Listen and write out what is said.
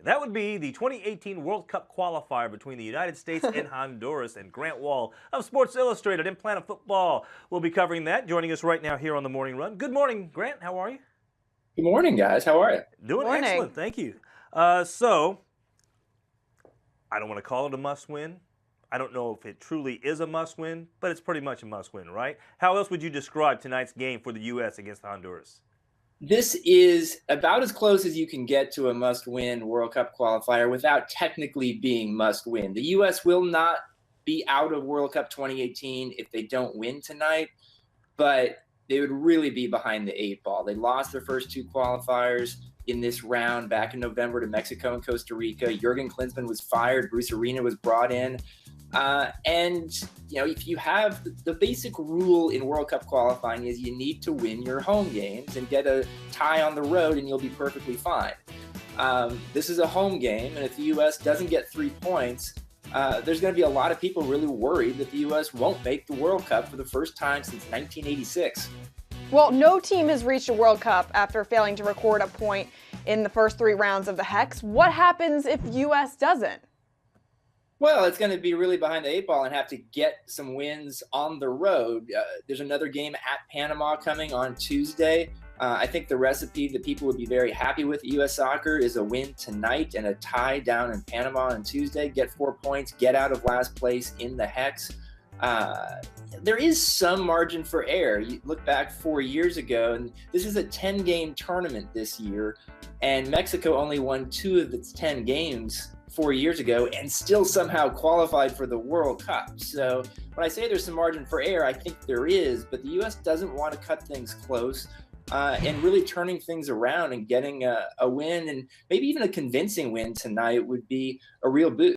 That would be the 2018 World Cup qualifier between the United States and Honduras. And Grant Wahl of Sports Illustrated and Planet Football will be covering that, joining us right now here on the Morning Run. Good morning, Grant. How are you? Good morning, guys. How are you? Doing Morning. excellent, thank you. So, I don't want to call it a must-win. I don't know if it truly is a must-win, but it's pretty much a must-win, right? How else would you describe tonight's game for the U.S. against Honduras? This is about as close as you can get to a must-win World Cup qualifier without technically being must-win. The U.S. will not be out of World Cup 2018 if they don't win tonight, but they would really be behind the eight ball. They lost their first two qualifiers in this round back in November to Mexico and Costa Rica. Jurgen Klinsmann was fired. Bruce Arena was brought in. And, you know, if you have the basic rule in World Cup qualifying is you need to win your home games and get a tie on the road and you'll be perfectly fine. This is a home game, and if the U.S. doesn't get 3 points, there's going to be a lot of people really worried that the U.S. won't make the World Cup for the first time since 1986. Well, no team has reached a World Cup after failing to record a point in the first 3 rounds of the Hex. What happens if U.S. doesn't? Well, it's going to be really behind the eight ball and have to get some wins on the road. There's another game at Panama coming on Tuesday. I think the recipe that people would be very happy with at U.S. Soccer is a win tonight and a tie down in Panama on Tuesday. Get 4 points, get out of last place in the Hex. There is some margin for error. You look back 4 years ago, and this is a 10-game tournament this year, and Mexico only won 2 of its 10 games 4 years ago and still somehow qualified for the World Cup. So when I say there's some margin for error, I think there is, but the U.S. doesn't want to cut things close, and really turning things around and getting a win, and maybe even a convincing win tonight would be a real boost.